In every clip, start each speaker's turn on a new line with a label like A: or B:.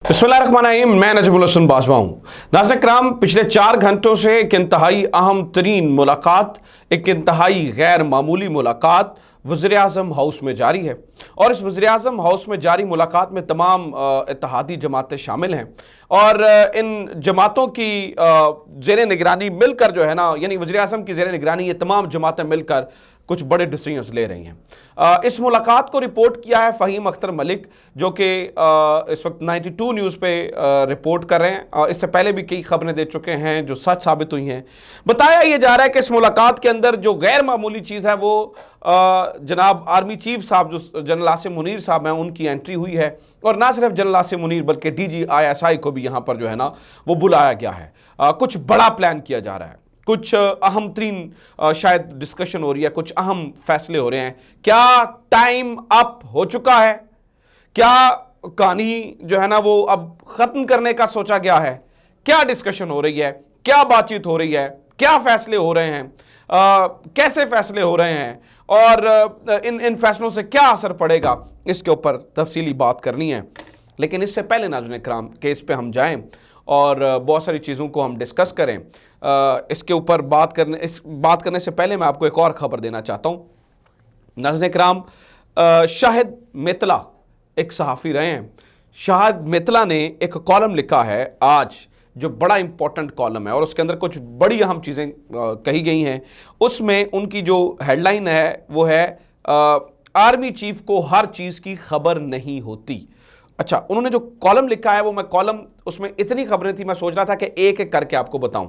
A: बिस्मिल्लाहिर्रहमानिर्रहीम। मैं नजमुल हसन बाजवा हूँ। नाज़रीन किराम, पिछले 4 घंटों से एक इंतहाई अहम तरीन मुलाकात, एक इंतहाई गैर मामूली मुलाकात वज़ीर-ए-आज़म हाउस में जारी है। और इस वज़ीर-ए-आज़म हाउस में जारी मुलाकात में तमाम इत्तेहादी जमातें शामिल हैं और इन जमातों की ज़ेर निगरानी मिलकर जो है ना, यानी वज़ीर-ए-आज़म की ज़ेर निगरानी ये तमाम जमातें मिलकर कुछ बड़े डिसीजंस ले रही हैं। इस मुलाकात को रिपोर्ट किया है फ़हीम अख्तर मलिक, जो कि इस वक्त 92 न्यूज़ पे रिपोर्ट कर रहे हैं। इससे पहले भी कई खबरें दे चुके हैं जो सच साबित हुई हैं। बताया यह जा रहा है कि इस मुलाकात के अंदर जो गैर मामूली चीज़ है वो जनाब आर्मी चीफ साहब जो जनरल आसिम मुनीर साहब हैं उनकी एंट्री हुई है। और ना सिर्फ जनरल आसिम मुनीर बल्कि DGISI को भी यहाँ पर जो है ना वो बुलाया गया है। कुछ बड़ा प्लान किया जा रहा है, कुछ अहम तरीन शायद डिस्कशन हो रही है, कुछ अहम फैसले हो रहे हैं। क्या टाइम अप हो चुका है? क्या कहानी जो है ना वो अब खत्म करने का सोचा गया है? क्या डिस्कशन हो रही है? क्या बातचीत हो रही है? क्या फैसले हो रहे हैं? कैसे फैसले हो रहे हैं? और इन फैसलों से क्या असर पड़ेगा, इसके ऊपर तफसीली बात करनी है। लेकिन इससे पहले नाज़रीन किराम केस पे हम जाएं और बहुत सारी चीज़ों को हम डिस्कस करें। इसके ऊपर बात करने से पहले मैं आपको एक और ख़बर देना चाहता हूँ। नाज़रीन किराम, शाहिद मेतला एक सहाफ़ी रहे हैं। शाहिद मेतला ने एक कॉलम लिखा है आज, जो बड़ा इंपॉर्टेंट कॉलम है और उसके अंदर कुछ बड़ी अहम चीज़ें कही गई हैं। उसमें उनकी जो हेडलाइन है वो है आर्मी चीफ को हर चीज़ की खबर नहीं होती। अच्छा, उन्होंने जो कॉलम लिखा है वो मैं कॉलम, उसमें इतनी खबरें थी, मैं सोच रहा था कि एक एक करके आपको बताऊं,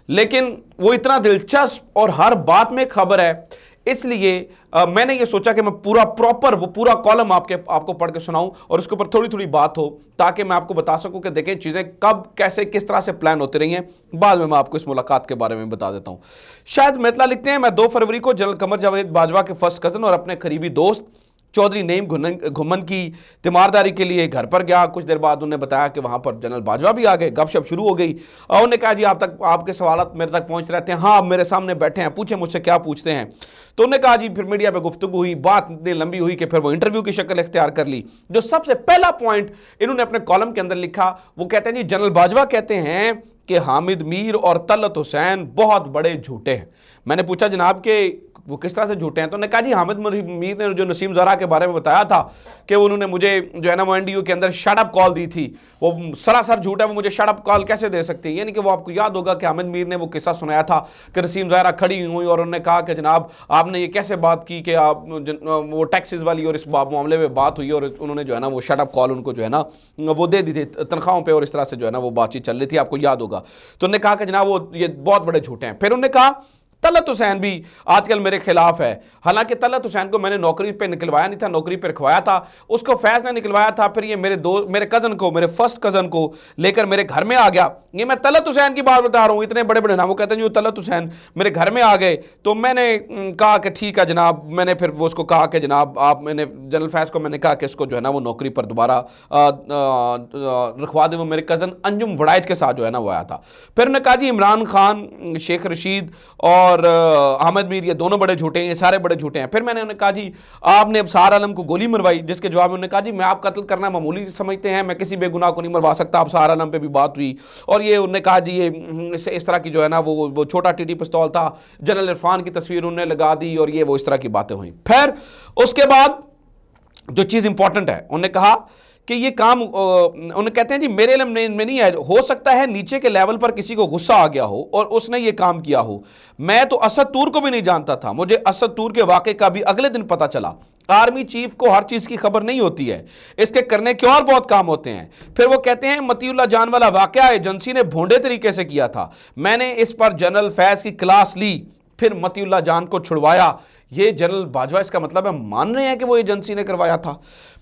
A: लेकिन वो इतना दिलचस्प और हर बात में खबर है, इसलिए मैंने ये सोचा कि मैं पूरा प्रॉपर वो पूरा कॉलम आपको पढ़ के सुनाऊं और उसके ऊपर थोड़ी थोड़ी बात हो, ताकि मैं आपको बता सकूं कि देखें चीज़ें कब कैसे किस तरह से प्लान होती रही हैं। बाद में मैं आपको इस मुलाकात के बारे में बता देता हूं। शायद मेतला लिखते हैं, मैं 2 फरवरी को जनरल कमर जावेद बाजवा के फर्स्ट कज़न और अपने करीबी दोस्त चौधरी नईम घुमन की तीमारदारी के लिए घर पर गया। कुछ देर बाद उन्होंने बताया कि वहाँ पर जनरल बाजवा भी आ गए। गपशप शुरू हो गई और उन्होंने कहा जी आपके सवाल मेरे तक पहुँच रहते हैं। हाँ, मेरे सामने बैठे हैं, पूछे मुझसे क्या पूछते हैं। तो उन्होंने कहा जी, फिर मीडिया पे गुफ्तगू हुई, बात इतनी लंबी हुई कि फिर वो इंटरव्यू की शक्ल इख्तियार कर ली। जो सबसे पहला पॉइंट इन्होंने अपने कॉलम के अंदर लिखा, वो कहते हैं जी जनरल बाजवा कहते हैं कि हामिद मीर और तलत हुसैन बहुत बड़े झूठे हैं। मैंने पूछा जनाब के वो किस तरह से झूठे हैं, तो उन्होंने कहा जी हामिद मीर ने जो नसीम ज़रा के बारे में बताया था कि उन्होंने मुझे जो है ना वो NDU के अंदर शटअप कॉल दी थी, वो सरासर झूठ है। वो मुझे शटअप कॉल कैसे दे सकती है? यानी कि वो आपको याद होगा कि हामिद मीर ने वो किस्सा सुनाया था कि नसीम ज़रा खड़ी हुई और उन्होंने कहा कि जनाब आपने ये कैसे बात की कि आप वो टैक्सेस वाली और इस मामले में बात हुई और उन्होंने जो है ना वो शटअप कॉल उनको जो है ना वो दे दी थी तनख्वाहों पर, और इस तरह से जो है ना वो बातचीत चल रही थी, आपको याद होगा। तो उन्होंने कहा कि जनाब वो ये बहुत बड़े झूठे हैं। फिर उन्होंने कहा तलत हुसैन भी आजकल मेरे खिलाफ है। हालांकि तलत हुसैन को मैंने नौकरी पे निकलवाया नहीं था, नौकरी पे रखवाया था, उसको फैज़ ने निकलवाया था। फिर ये मेरे कज़न को, मेरे फर्स्ट कज़न को लेकर मेरे घर में आ गया। ये मैं तलत हुसैन की बात बता रहा हूँ, इतने बड़े बड़े नाम। वो कहते हैं जो तलत हुसैन मेरे घर में आ गए, तो मैंने कहा कि ठीक है जनाब। मैंने फिर वो उसको कहा कि जनाब मैंने जनरल फैज़ को मैंने कहा कि इसको जो है ना वो नौकरी पर दोबारा रखवा दे। वो मेरे कज़न अंजुम वड़ाइज के साथ जो है ना वो आया था। फिर उन्होंने कहा जी इमरान खान, शेख रशीद और अहमद मीर ये दोनों बड़े झूठे हैं, ये सारे बड़े झूठे हैं। फिर मैंने उन्हें कहा जी आपने अबसार आलम को गोली मरवाई, जिसके जवाब में उन्होंने कहा जी मैं आप कत्ल करना मामूली समझते हैं, मैं किसी बेगुनाह को नहीं मरवा सकता। अबसार आलम पे भी बात हुई और ये उन्होंने कहा जी ये इस तरह की जो है ना वो छोटा टीटी पिस्तौल था, जनरल इरफान की तस्वीर उन्होंने लगा दी और ये वो इस तरह की बातें हुई। फिर उसके बाद जो चीज़ इंपॉर्टेंट है, उन्होंने कहा कि ये काम उन्हें कहते हैं जी मेरे इल्म में नहीं है, हो सकता है नीचे के लेवल पर किसी को गुस्सा आ गया हो और उसने ये काम किया हो। मैं तो असद तूर को भी नहीं जानता था, मुझे असद तूर के वाक़े का भी अगले दिन पता चला। आर्मी चीफ को हर चीज़ की खबर नहीं होती है, इसके करने के और बहुत काम होते हैं। फिर वो कहते हैं मतीउल्लाह जान वाला वाक़या एजेंसी ने भोंडे तरीके से किया था, मैंने इस पर जनरल फैज़ की क्लास ली, फिर मतीउल्लाह जान को छुड़वाया। ये जनरल बाजवा इसका मतलब है मान रहे हैं कि वो एजेंसी ने करवाया था।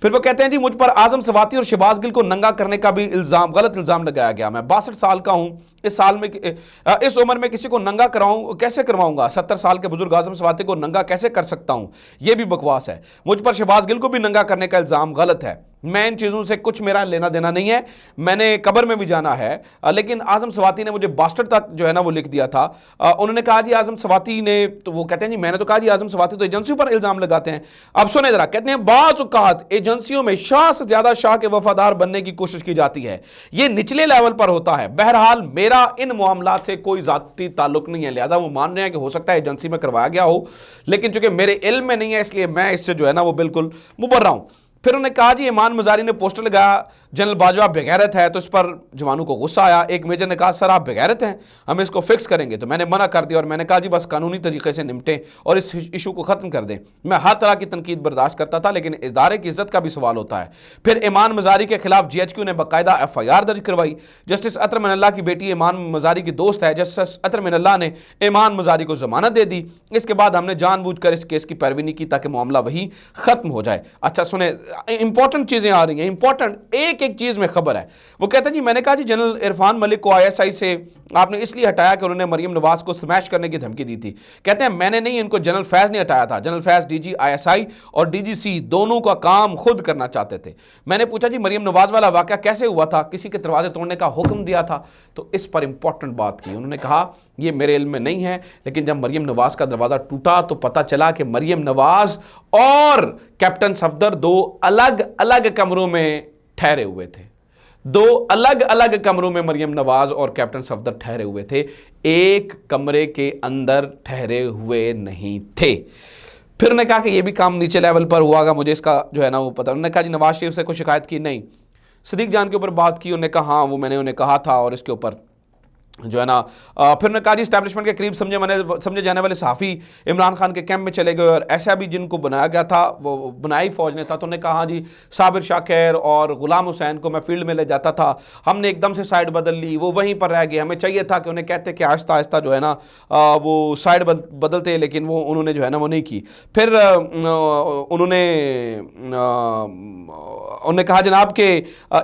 A: फिर वो कहते हैं जी मुझ पर आजम सवाती और शहबाज गिल को नंगा करने का भी गलत इल्ज़ाम लगाया गया। मैं 62 साल का हूँ, इस उम्र में किसी को नंगा कैसे करवाऊंगा? 70 साल के बुजुर्ग आजम सवाती को नंगा कैसे कर सकता हूँ? ये भी बकवास है। मुझ पर शहबाज गिल को भी नंगा करने का इल्ज़ाम गलत है। मैं इन चीज़ों से कुछ मेरा लेना देना नहीं है, मैंने कब्र में भी जाना है। लेकिन आजम सवाती ने मुझे बास्टर्ड तक जो है ना वो लिख दिया था। उन्होंने कहा जी आजम सवाती ने, तो वो कहते हैं जी मैंने तो कहा जी आजम करवाते तो एजेंसियों पर इल्जाम लगाते हैं। अब सुने जरा, कहते हैं बाज़ औक़ात एजेंसियों में शाह से ज्यादा शाह के वफादार बनने की कोशिश की जाती है, यह निचले लेवल पर होता है। बहरहाल मेरा इन मामलात से कोई जाती ताल्लुक नहीं है, लिहाजा वो मान रहे हैं कि हो सकता है एजेंसी में करवाया गया हो, लेकिन चूंकि मेरे इल्म में नहीं है इसलिए मैं इससे जो है ना वो बिल्कुल मुबर्रा हूं। फिर उन्होंने कहा जी ईमान मजारी ने पोस्टर लगाया जनरल बाजवा बेगैरत है, तो इस पर जवानों को गुस्सा आया। एक मेजर ने कहा सर आप बेगैरत हैं, हम इसको फिक्स करेंगे। तो मैंने मना कर दिया और मैंने कहा जी बस कानूनी तरीके से निपटें और इस इशू को ख़त्म कर दें। मैं हर तरह की तनकीद बर्दाश्त करता था, लेकिन इदारे की इज्जत का भी सवाल होता है। फिर ईमान मजारी के खिलाफ GHQ ने बाकायदा FIR दर्ज करवाई। जस्टिस अतर मिनल्ला की बेटी ईमान मजारी की दोस्त है, जस्टिस अतर मिनल्ला ने ईमान मजारी को जमानत दे दी। इसके बाद हमने जानबूझकर इस केस की पैरवी नहीं की ताकि मामला वही ख़त्म हो जाए। अच्छा सुने, इंपॉर्टेंट चीज़ें आ रही हैं, इंपॉर्टेंट एक एक चीज़ में खबर है। वो कहते हैं जी मैंने कहा जी जनरल इरफान मलिक को ISI से आपने इसलिए हटाया कि उन्होंने मरियम नवाज को स्मैश करने की धमकी दी थी। कहते हैं मैंने नहीं, इनको जनरल फैज़ ने हटाया था। जनरल फैज़ DG ISI और DGC दोनों का काम खुद करना चाहते थे। मैंने पूछा जी मरियम नवाज वाला वाक़या कैसे हुआ था, किसी के दरवाजे तोड़ने का हुक्म दिया था? तो इस पर इंपॉर्टेंट बात की उन्होंने, कहा ये मेरे इल्म में नहीं है, लेकिन जब मरियम नवाज का दरवाज़ा टूटा तो पता चला कि मरियम नवाज और कैप्टन सफदर दो अलग अलग कमरों में ठहरे हुए थे। दो अलग अलग कमरों में मरियम नवाज और कैप्टन सफदर ठहरे हुए थे, एक कमरे के अंदर ठहरे हुए नहीं थे। फिर उन्होंने कहा कि यह भी काम नीचे लेवल पर हुआ, मुझे इसका जो है ना वो पता। उन्होंने कहा जी नवाज शरीफ से कोई शिकायत की? नहीं। सदीक जान के ऊपर बात की, उन्होंने कहा हाँ वो मैंने उन्हें कहा था और इसके ऊपर जो है ना फिर उन्होंने कहा जी स्टैब्लिशमेंट के करीब समझे जाने वाले सहाफ़ी इमरान खान के कैंप में चले गए और ऐसा भी जिनको बनाया गया था वो बनाई फ़ौज ने था। तो उन्होंने कहा हाँ जी साबिर शाकिर और ग़ुलाम हुसैन को मैं फील्ड में ले जाता था, हमने एकदम से साइड बदल ली, वो वहीं पर रह गए। हमें चाहिए था कि उन्हें कहते कि आहिस्ता आहिस्ता जो है ना वो साइड बदलते, लेकिन वो उन्होंने जो है ना वो नहीं की। फिर उन्होंने कहा जनाब कि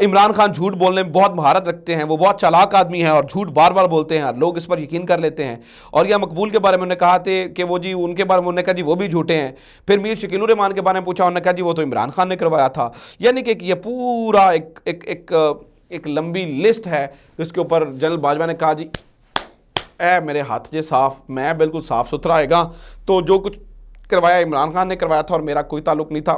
A: इमरान खान झूठ बोलने में बहुत महारत रखते हैं, वो बहुत चालाक आदमी है और झूठ बार बार बोलते हैं, लोग इस पर यकीन कर लेते हैं। और यह मकबूल के बारे में उन्होंने कहा थे कि वो जी उनके बारे में उन्होंने कहा जी वो भी झूठे हैं। फिर मीर शकीलुर रहमान के बारे में पूछा, उन्होंने कहा जी वो तो इमरान खान ने करवाया था। यानी कि ये पूरा एक लंबी लिस्ट है जिसके ऊपर जनरल बाजवा ने कहा जी मेरे हाथ जे साफ, मैं बिल्कुल साफ सुथरा आएगा, तो जो कुछ करवाया इमरान खान ने करवाया था और मेरा कोई ताल्लुक नहीं था,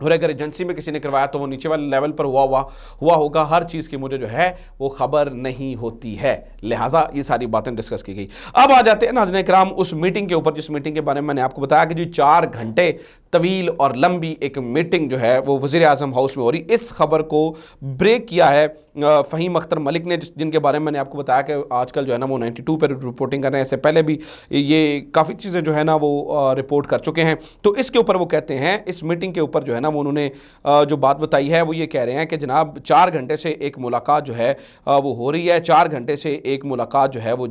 A: और अगर एजेंसी में किसी ने करवाया तो वो नीचे वाले लेवल पर हुआ होगा। हर चीज़ की मुझे जो है वो खबर नहीं होती है, लिहाजा ये सारी बातें डिस्कस की गई। अब आ जाते हैं नाज़रीन इकराम उस मीटिंग के ऊपर, जिस मीटिंग के बारे में मैंने आपको बताया कि जी 4 घंटे तवील और लंबी एक मीटिंग जो है वो वज़ीर आज़म हाउस में हो रही। इस खबर को ब्रेक किया है फ़हीम अख्तर मलिक ने, जिनके बारे में मैंने आपको बताया कि आजकल जो है ना वो 92 पर रिपोर्टिंग कर रहे हैं। इससे पहले भी ये काफ़ी चीज़ें जो है ना वो रिपोर्ट कर चुके हैं। तो इसके ऊपर वो कहते हैं, इस मीटिंग के ऊपर जो है ना वो उन्होंने जो बात बताई है वो ये कह रहे हैं कि जनाब 4 घंटे से एक मुलाकात जो है वो हो रही है। 4 घंटे से एक मुलाकात जो है वो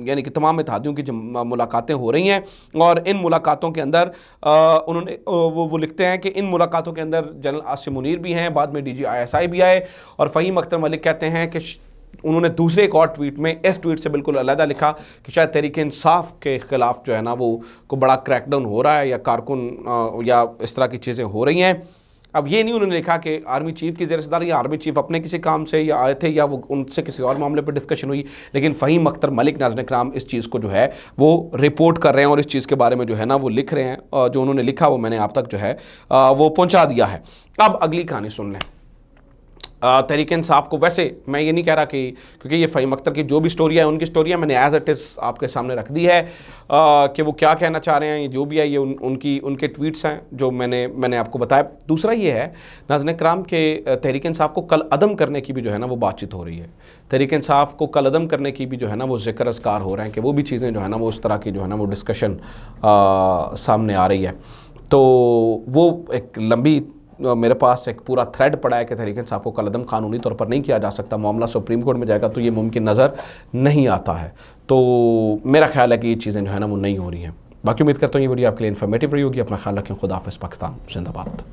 A: यानी कि तमाम इत्तेहादियों की मुलाकातें हो रही हैं, और इन मुलाकातों के अंदर उन्होंने वो लिखते हैं कि इन मुलाकातों के अंदर जनरल आसिम मुनीर भी हैं, बाद में DG ISI भी आए। और फ़हीम अख्तर मलिक कहते हैं कि उन्होंने दूसरे एक और ट्वीट में इस ट्वीट से बिल्कुल अलग लिखा कि शायद तहरीक इंसाफ के ख़िलाफ़ जो है ना वो को बड़ा क्रैकडाउन हो रहा है या कारकुन या इस तरह की चीज़ें हो रही हैं। अब ये नहीं उन्होंने लिखा कि आर्मी चीफ़ की ज़ेर-ए-सदार या आर्मी चीफ़ अपने किसी काम से या आए थे या वो उनसे किसी और मामले पर डिस्कशन हुई, लेकिन फ़हीम अख्तर मलिक नाज़रीन इकराम इस चीज़ को जो है वो रिपोर्ट कर रहे हैं और इस चीज़ के बारे में जो है ना वो लिख रहे हैं, और जो उन्होंने लिखा वो मैंने आप तक जो है वो पहुँचा दिया है। अब अगली कहानी सुन लें। तहरीक इंसाफ को, वैसे मैं ये नहीं कह रहा कि क्योंकि ये फ़हीम अख्तर की जो भी स्टोरी है उनकी स्टोरी है, मैंने एज इट इज़ आपके सामने रख दी है कि वो क्या कहना चाह रहे हैं, ये जो भी है ये उनके ट्वीट्स हैं जो मैंने आपको बताया। दूसरा ये है नाज़रीन इकराम के तहरीक इंसाफ को कल अदम करने की भी जो है ना वो बातचीत हो रही है। तहरीक इंसाफ को कल अदम करने की भी जो है ना वो ज़िक्र अज़कार हो रहे हैं कि वो भी चीज़ें जो है ना वो उस तरह की जो है ना वो डिस्कशन सामने आ रही है। तो वो एक लंबी मेरे पास एक पूरा थ्रेड पड़ा है कि तहरीक इंसाफ को कलअदम कानूनी तौर पर नहीं किया जा सकता, मामला सुप्रीम कोर्ट में जाएगा तो ये मुमकिन नज़र नहीं आता है। तो मेरा ख्याल है कि ये चीज़ें जो है ना वो नहीं हो रही हैं। बाकी उम्मीद करता हूँ ये वीडियो आपके लिए इन्फॉर्मेटिव रही होगी। अपना ख्याल रखें। खुदा हाफ़िज़। पाकिस्तान जिंदाबाद।